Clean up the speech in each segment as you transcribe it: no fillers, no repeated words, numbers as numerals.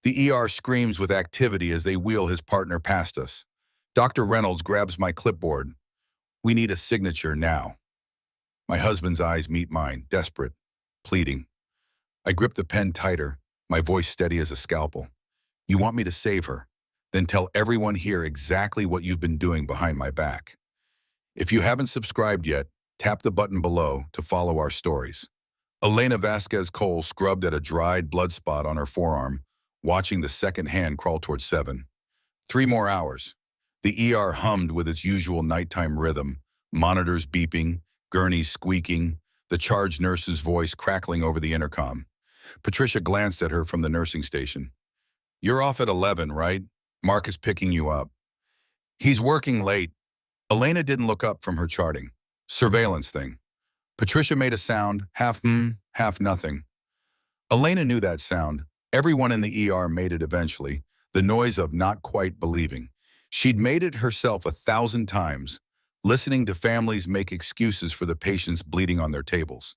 The ER screams with activity as they wheel his partner past us. Dr. Reynolds grabs my clipboard. We need a signature now. My husband's eyes meet mine, desperate, pleading. I grip the pen tighter, my voice steady as a scalpel. You want me to save her? Then tell everyone here exactly what you've been doing behind my back. If you haven't subscribed yet, tap the button below to follow our stories. Elena Vasquez Cole scrubbed at a dried blood spot on her forearm, watching the second hand crawl towards 7. 3 more hours. The ER hummed with its usual nighttime rhythm, monitors beeping, gurneys squeaking, the charge nurse's voice crackling over the intercom. Patricia glanced at her from the nursing station. You're off at 11, right? Mark is picking you up. He's working late. Elena didn't look up from her charting. Surveillance thing. Patricia made a sound, half half nothing. Elena knew that sound. Everyone in the ER made it eventually, the noise of not quite believing. She'd made it herself 1,000 times, listening to families make excuses for the patients bleeding on their tables.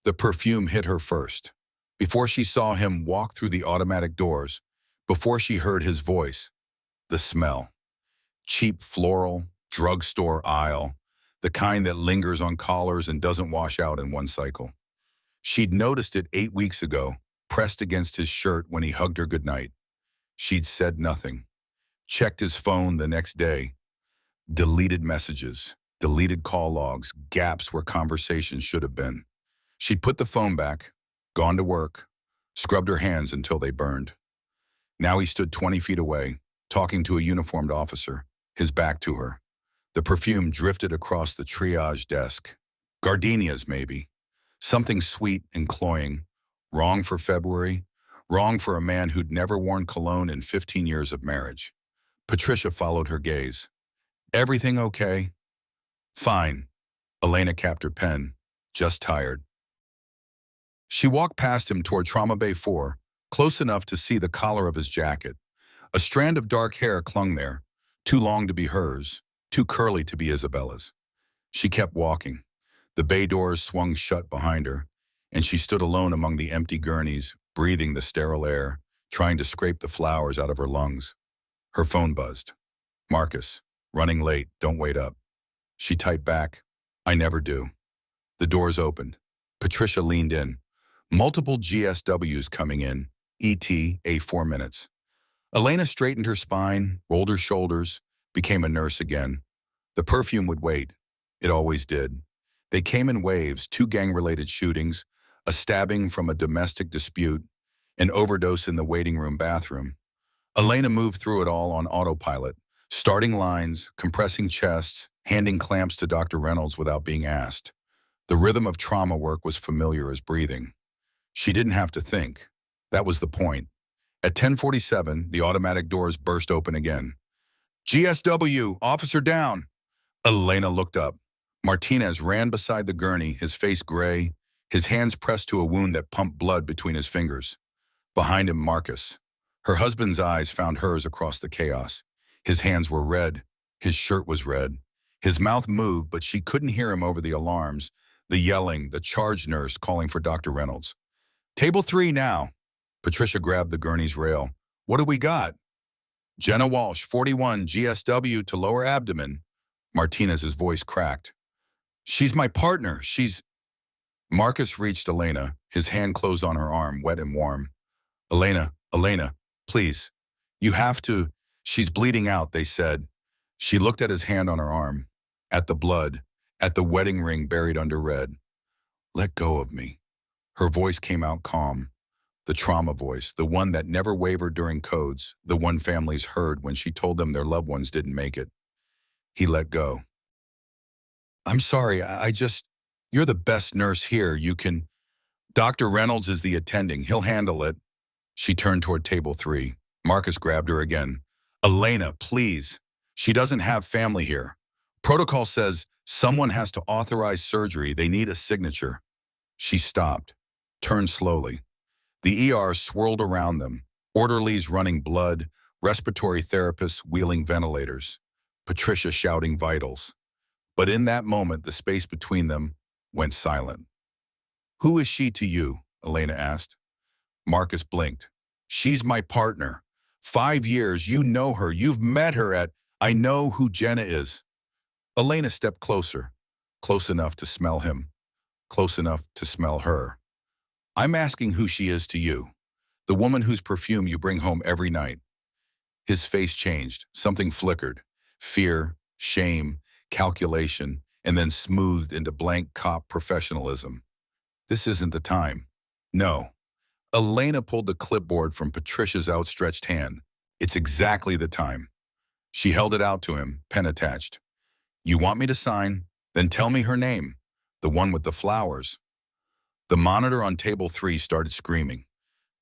The perfume hit her first. Before she saw him walk through the automatic doors, before she heard his voice, the smell. Cheap floral, drugstore aisle, the kind that lingers on collars and doesn't wash out in one cycle. She'd noticed it 8 weeks ago, pressed against his shirt when he hugged her goodnight. She'd said nothing. Checked his phone the next day. Deleted messages, deleted call logs, gaps where conversations should have been. She'd put the phone back, gone to work, scrubbed her hands until they burned. Now he stood 20 feet away, talking to a uniformed officer, his back to her. The perfume drifted across the triage desk. Gardenias, maybe. Something sweet and cloying. Wrong for February. Wrong for a man who'd never worn cologne in 15 years of marriage. Patricia followed her gaze. Everything okay? Fine. Elena capped her pen. Just tired. She walked past him toward Trauma Bay 4, close enough to see the collar of his jacket. A strand of dark hair clung there, too long to be hers, too curly to be Isabella's. She kept walking. The bay doors swung shut behind her, and she stood alone among the empty gurneys, breathing the sterile air, trying to scrape the flowers out of her lungs. Her phone buzzed. Marcus, running late, don't wait up. She typed back, I never do. The doors opened. Patricia leaned in. Multiple GSWs coming in, ETA 4 minutes. Elena straightened her spine, rolled her shoulders, became a nurse again. The perfume would wait. It always did. They came in waves, 2 gang-related shootings, a stabbing from a domestic dispute, an overdose in the waiting room bathroom. Elena moved through it all on autopilot, starting lines, compressing chests, handing clamps to Dr. Reynolds without being asked. The rhythm of trauma work was familiar as breathing. She didn't have to think. That was the point. At 10:47, the automatic doors burst open again. GSW, officer down. Elena looked up. Martinez ran beside the gurney, his face gray, his hands pressed to a wound that pumped blood between his fingers. Behind him, Marcus. Her husband's eyes found hers across the chaos. His hands were red. His shirt was red. His mouth moved, but she couldn't hear him over the alarms, the yelling, the charge nurse calling for Dr. Reynolds. Table 3 now. Patricia grabbed the gurney's rail. What do we got? Jenna Walsh, 41, GSW to lower abdomen. Martinez's voice cracked. She's my partner. Marcus reached Elena. His hand closed on her arm, wet and warm. Elena, please. You have to. She's bleeding out, they said. She looked at his hand on her arm, at the blood, at the wedding ring buried under red. Let go of me. Her voice came out calm. The trauma voice, the one that never wavered during codes, the one families heard when she told them their loved ones didn't make it. He let go. I'm sorry, you're the best nurse here. You can. Dr. Reynolds is the attending. He'll handle it. She turned toward table 3. Marcus grabbed her again. Elena, please. She doesn't have family here. Protocol says someone has to authorize surgery. They need a signature. She stopped, turned slowly. The ER swirled around them, orderlies running blood, respiratory therapists wheeling ventilators, Patricia shouting vitals. But in that moment, the space between them went silent. Who is she to you? Elena asked. Marcus blinked. She's my partner. 5 years, you know her, you've met her at, I know who Jenna is. Elena stepped closer, close enough to smell him, close enough to smell her. I'm asking who she is to you, the woman whose perfume you bring home every night. His face changed, something flickered, fear, shame, calculation, and then smoothed into blank cop professionalism. This isn't the time. No. Elena pulled the clipboard from Patricia's outstretched hand. It's exactly the time. She held it out to him, pen attached. You want me to sign? Then tell me her name, the one with the flowers. The monitor on table 3 started screaming.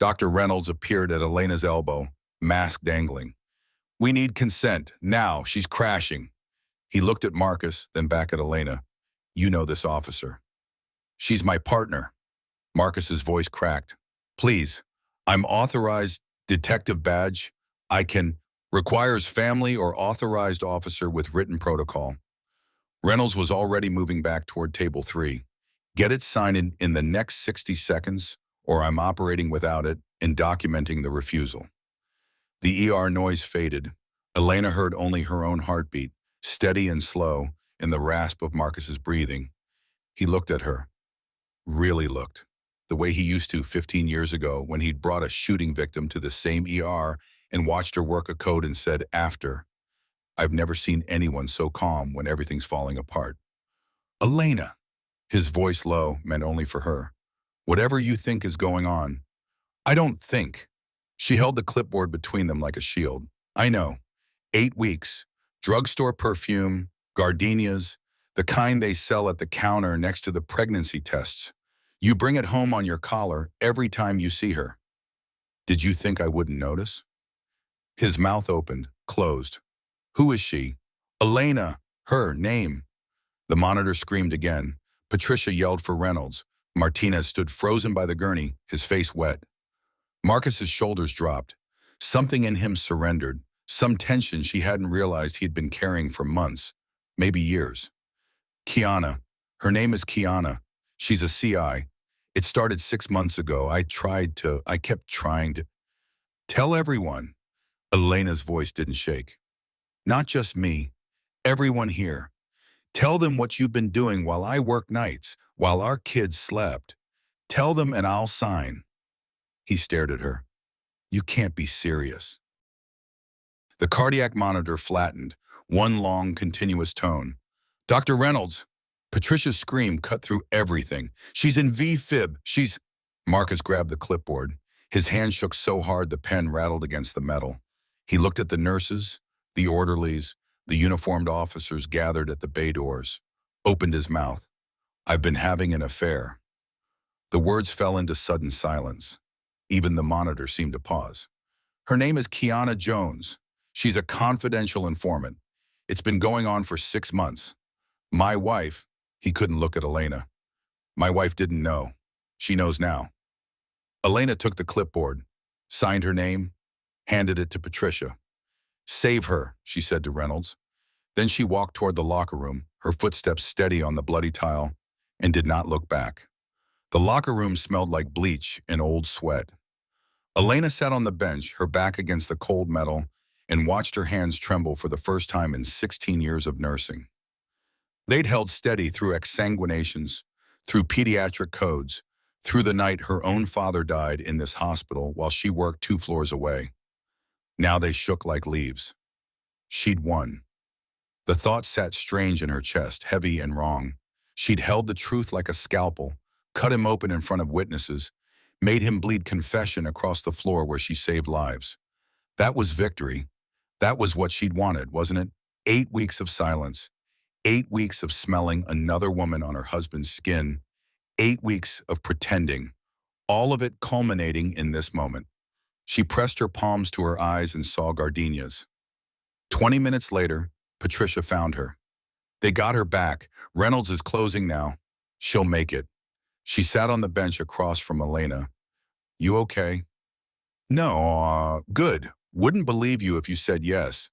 Dr. Reynolds appeared at Elena's elbow, mask dangling. We need consent, now, she's crashing. He looked at Marcus, then back at Elena. You know this officer. She's my partner. Marcus's voice cracked. Please, I'm authorized detective badge. I can, requires family or authorized officer with written protocol. Reynolds was already moving back toward table 3. Get it signed in the next 60 seconds, or I'm operating without it and documenting the refusal. The ER noise faded. Elena heard only her own heartbeat, steady and slow, in the rasp of Marcus's breathing. He looked at her. Really looked. The way he used to 15 years ago when he'd brought a shooting victim to the same ER and watched her work a code and said, after. I've never seen anyone so calm when everything's falling apart. Elena. His voice low, meant only for her. Whatever you think is going on. I don't think. She held the clipboard between them like a shield. I know. 8 weeks. Drugstore perfume, gardenias, the kind they sell at the counter next to the pregnancy tests. You bring it home on your collar every time you see her. Did you think I wouldn't notice? His mouth opened, closed. Who is she? Elena. Her name. The monitor screamed again. Patricia yelled for Reynolds. Martinez stood frozen by the gurney, his face wet. Marcus's shoulders dropped. Something in him surrendered, some tension she hadn't realized he'd been carrying for months, maybe years. Kiana. Her name is Kiana. She's a CI. It started 6 months ago. I kept trying to. Tell everyone. Elena's voice didn't shake. Not just me. Everyone here. Tell them what you've been doing while I work nights, while our kids slept. Tell them and I'll sign. He stared at her. You can't be serious. The cardiac monitor flattened, one long, continuous tone. Dr. Reynolds. Patricia's scream cut through everything. She's in V-fib. She's... Marcus grabbed the clipboard. His hand shook so hard the pen rattled against the metal. He looked at the nurses, the orderlies, the uniformed officers gathered at the bay doors, opened his mouth. I've been having an affair. The words fell into sudden silence. Even the monitor seemed to pause. Her name is Kiana Jones. She's a confidential informant. It's been going on for 6 months. My wife, he couldn't look at Elena. My wife didn't know. She knows now. Elena took the clipboard, signed her name, handed it to Patricia. Save her, she said to Reynolds. Then she walked toward the locker room, her footsteps steady on the bloody tile, and did not look back. The locker room smelled like bleach and old sweat. Elena sat on the bench, her back against the cold metal, and watched her hands tremble for the first time in 16 years of nursing. They'd held steady through exsanguinations, through pediatric codes, through the night her own father died in this hospital while she worked 2 floors away. Now they shook like leaves. She'd won. The thought sat strange in her chest, heavy and wrong. She'd held the truth like a scalpel, cut him open in front of witnesses, made him bleed confession across the floor where she saved lives. That was victory. That was what she'd wanted, wasn't it? 8 weeks of silence. 8 weeks of smelling another woman on her husband's skin. 8 weeks of pretending. All of it culminating in this moment. She pressed her palms to her eyes and saw gardenias. 20 minutes later, Patricia found her. They got her back. Reynolds is closing now. She'll make it. She sat on the bench across from Elena. You okay? No, good. Wouldn't believe you if you said yes.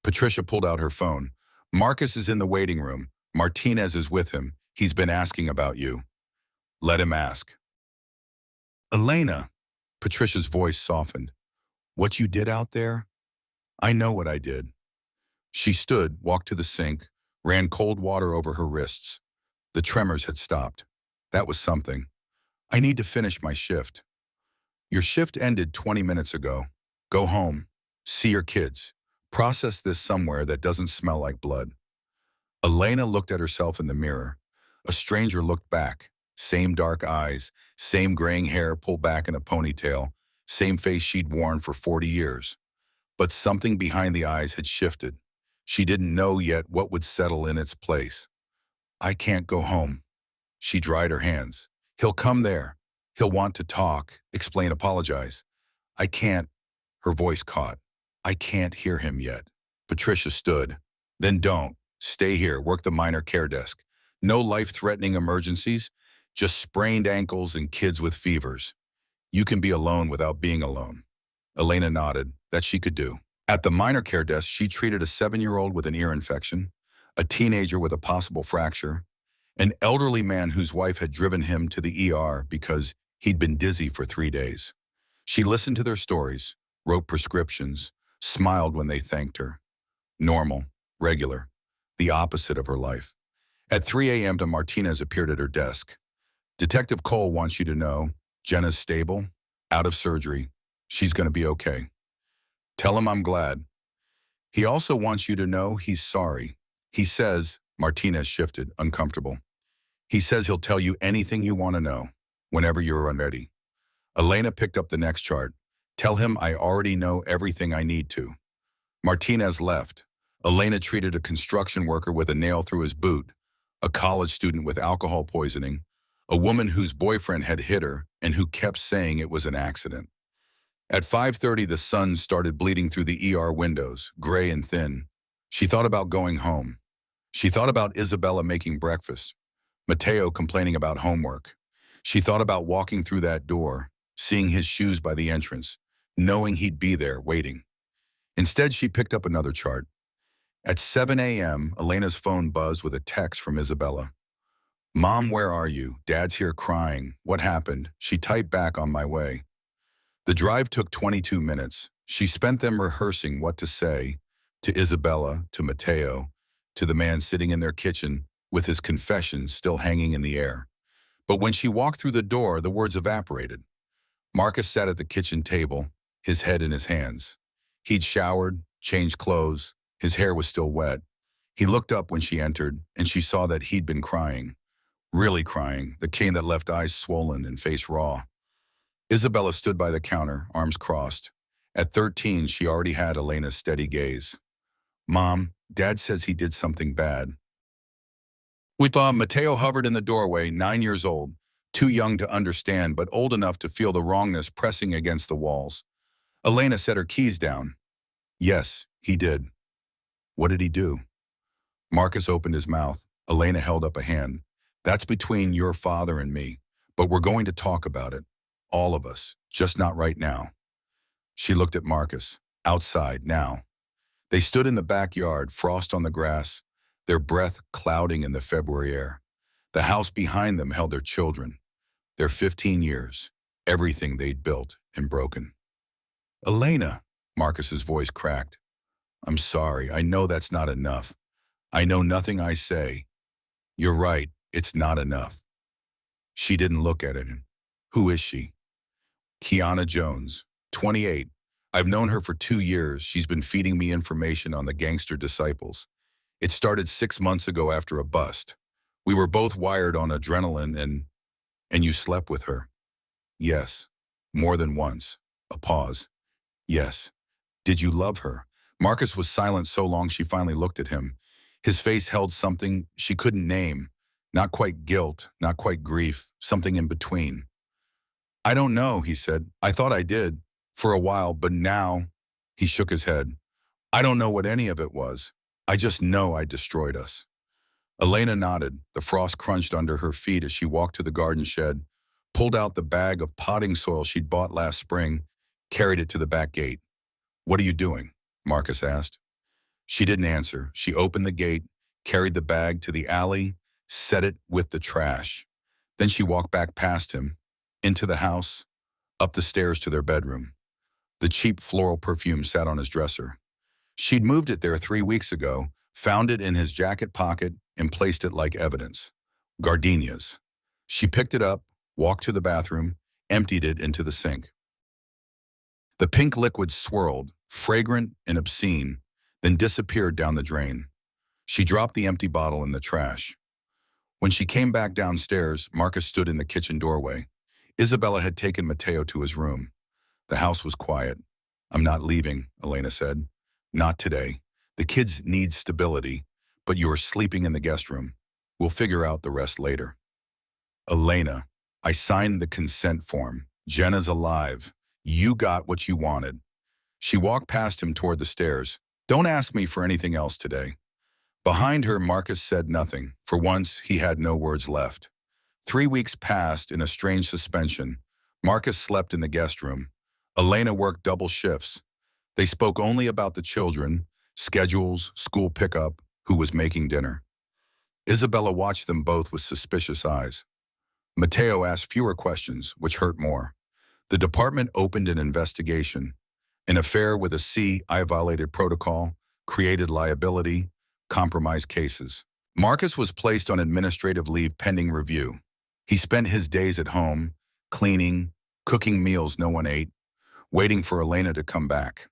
Patricia pulled out her phone. Marcus is in the waiting room. Martinez is with him. He's been asking about you. Let him ask. Elena. Patricia's voice softened. What you did out there? I know what I did. She stood, walked to the sink, ran cold water over her wrists. The tremors had stopped. That was something. I need to finish my shift. Your shift ended 20 minutes ago. Go home. See your kids. Process this somewhere that doesn't smell like blood. Elena looked at herself in the mirror. A stranger looked back. Same dark eyes, same graying hair pulled back in a ponytail, same face she'd worn for 40 years. But something behind the eyes had shifted. She didn't know yet what would settle in its place. I can't go home. She dried her hands. He'll come there. He'll want to talk, explain, apologize. I can't. Her voice caught. I can't hear him yet. Patricia stood. Then don't. Stay here. Work the minor care desk. No life-threatening emergencies. Just sprained ankles and kids with fevers. You can be alone without being alone. Elena nodded. That she could do. At the minor care desk, she treated a 7-year-old with an ear infection, a teenager with a possible fracture, an elderly man whose wife had driven him to the ER because he'd been dizzy for 3 days. She listened to their stories, wrote prescriptions, smiled when they thanked her. Normal, regular, the opposite of her life. At 3 a.m. Martinez appeared at her desk. Detective Cole wants you to know, Jenna's stable, out of surgery. She's going to be okay. Tell him I'm glad. He also wants you to know he's sorry. He says, Martinez shifted, uncomfortable. He says he'll tell you anything you want to know, whenever you're ready. Elena picked up the next chart. Tell him I already know everything I need to. Martinez left. Elena treated a construction worker with a nail through his boot, a college student with alcohol poisoning, a woman whose boyfriend had hit her and who kept saying it was an accident. At 5:30, the sun started bleeding through the ER windows, gray and thin. She thought about going home. She thought about Isabella making breakfast, Mateo complaining about homework. She thought about walking through that door, seeing his shoes by the entrance, knowing he'd be there waiting. Instead, she picked up another chart. At 7 a.m., Elena's phone buzzed with a text from Isabella. Mom, where are you? Dad's here crying. What happened? She typed back, on my way. The drive took 22 minutes. She spent them rehearsing what to say to Isabella, to Mateo, to the man sitting in their kitchen with his confession still hanging in the air. But when she walked through the door, the words evaporated. Marcus sat at the kitchen table, his head in his hands. He'd showered, changed clothes. His hair was still wet. He looked up when she entered, and she saw that he'd been crying. Really crying, the kind that left eyes swollen and face raw. Isabella stood by the counter, arms crossed. At 13, she already had Elena's steady gaze. Mom, Dad says he did something bad. Mateo hovered in the doorway, 9 years old, too young to understand but old enough to feel the wrongness pressing against the walls. Elena set her keys down. Yes, he did. What did he do? Marcus opened his mouth. Elena held up a hand. That's between your father and me, but we're going to talk about it. All of us, just not right now. She looked at Marcus. Outside, now. They stood in the backyard, frost on the grass, their breath clouding in the February air. The house behind them held their children, their 15 years, everything they'd built and broken. Elena, Marcus's voice cracked. I'm sorry, I know that's not enough. I know nothing I say. You're right, it's not enough. She didn't look at him. Who is she? Kiana Jones, 28. I've known her for 2 years. She's been feeding me information on the gangster disciples. It started 6 months ago after a bust. We were both wired on adrenaline and you slept with her. Yes. More than once. A pause. Yes. Did you love her? Marcus was silent so long she finally looked at him. His face held something she couldn't name. Not quite guilt, not quite grief, something in between. I don't know, he said. I thought I did. For a while, but now, he shook his head. I don't know what any of it was. I just know I destroyed us. Elena nodded. The frost crunched under her feet as she walked to the garden shed, pulled out the bag of potting soil she'd bought last spring, carried it to the back gate. What are you doing? Marcus asked. She didn't answer. She opened the gate, carried the bag to the alley, set it with the trash. Then she walked back past him, into the house, up the stairs to their bedroom. The cheap floral perfume sat on his dresser. She'd moved it there 3 weeks ago, found it in his jacket pocket, and placed it like evidence. Gardenias. She picked it up, walked to the bathroom, emptied it into the sink. The pink liquid swirled, fragrant and obscene, then disappeared down the drain. She dropped the empty bottle in the trash. When she came back downstairs, Marcus stood in the kitchen doorway. Isabella had taken Matteo to his room. The house was quiet. "I'm not leaving," Elena said. "Not today. The kids need stability, but you are sleeping in the guest room. We'll figure out the rest later." "Elena, I signed the consent form. Jenna's alive. You got what you wanted." She walked past him toward the stairs. "Don't ask me for anything else today." Behind her, Marcus said nothing. For once, he had no words left. 3 weeks passed in a strange suspension. Marcus slept in the guest room. Elena worked double shifts. They spoke only about the children, schedules, school pickup, who was making dinner. Isabella watched them both with suspicious eyes. Matteo asked fewer questions, which hurt more. The department opened an investigation. An affair with a C.I. violated protocol, created liability, compromised cases. Marcus was placed on administrative leave pending review. He spent his days at home, cleaning, cooking meals no one ate, waiting for Elena to come back.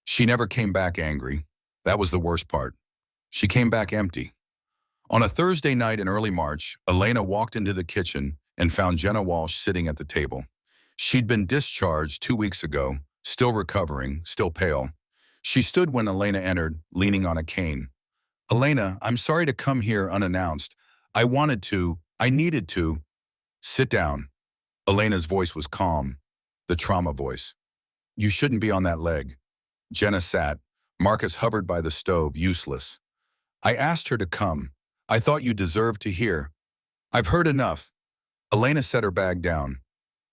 She never came back angry. That was the worst part. She came back empty. On a Thursday night in early March, Elena walked into the kitchen and found Jenna Walsh sitting at the table. She'd been discharged 2 weeks ago, still recovering, still pale. She stood when Elena entered, leaning on a cane. "Elena, I'm sorry to come here unannounced. I needed to." "Sit down." Elena's voice was calm, the trauma voice. "You shouldn't be on that leg." Jenna sat. Marcus hovered by the stove, useless. "I asked her to come. I thought you deserved to hear." "I've heard enough." Elena set her bag down.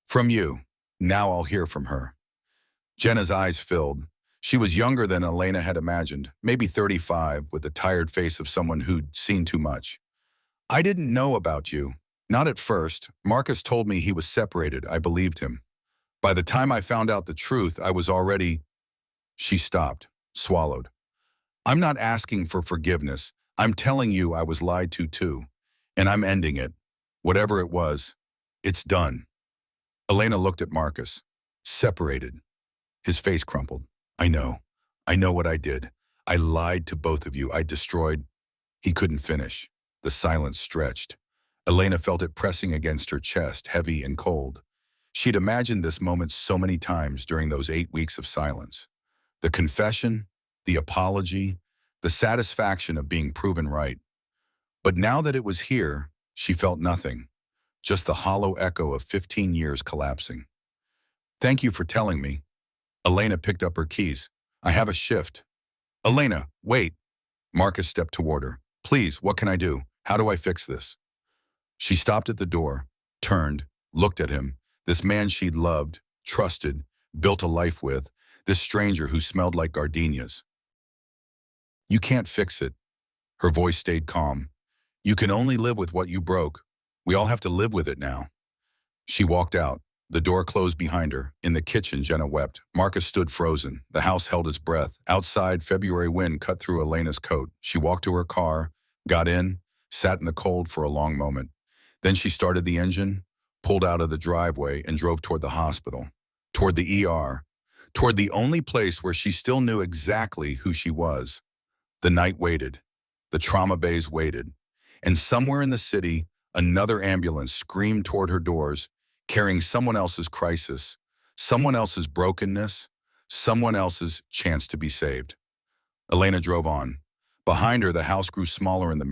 "From you. Now I'll hear from her." Jenna's eyes filled. She was younger than Elena had imagined, maybe 35, with the tired face of someone who'd seen too much. "I didn't know about you. Not at first. Marcus told me he was separated. I believed him. By the time I found out the truth, I was already—" She stopped, swallowed. "I'm not asking for forgiveness. I'm telling you I was lied to too. And I'm ending it. Whatever it was, it's done." Elena looked at Marcus. "Separated." His face crumpled. I know what I did. I lied to both of you. I destroyed—" He couldn't finish. The silence stretched. Elena felt it pressing against her chest, heavy and cold. She'd imagined this moment so many times during those 8 weeks of silence. The confession, the apology, the satisfaction of being proven right. But now that it was here, she felt nothing, just the hollow echo of 15 years collapsing. "Thank you for telling me." Elena picked up her keys. "I have a shift." "Elena, wait." Marcus stepped toward her. "Please, what can I do? How do I fix this?" She stopped at the door, turned, looked at him, this man she'd loved, trusted, built a life with, this stranger who smelled like gardenias. "You can't fix it." Her voice stayed calm. "You can only live with what you broke. We all have to live with it now." She walked out. The door closed behind her. In the kitchen, Jenna wept. Marcus stood frozen. The house held his breath. Outside, February wind cut through Elena's coat. She walked to her car, got in, sat in the cold for a long moment. Then she started the engine, pulled out of the driveway, and drove toward the hospital, toward the ER, toward the only place where she still knew exactly who she was. The night waited. The trauma bays waited. And somewhere in the city, another ambulance screamed toward her doors, carrying someone else's crisis, someone else's brokenness, someone else's chance to be saved. Elena drove on. Behind her, the house grew smaller in the mirror.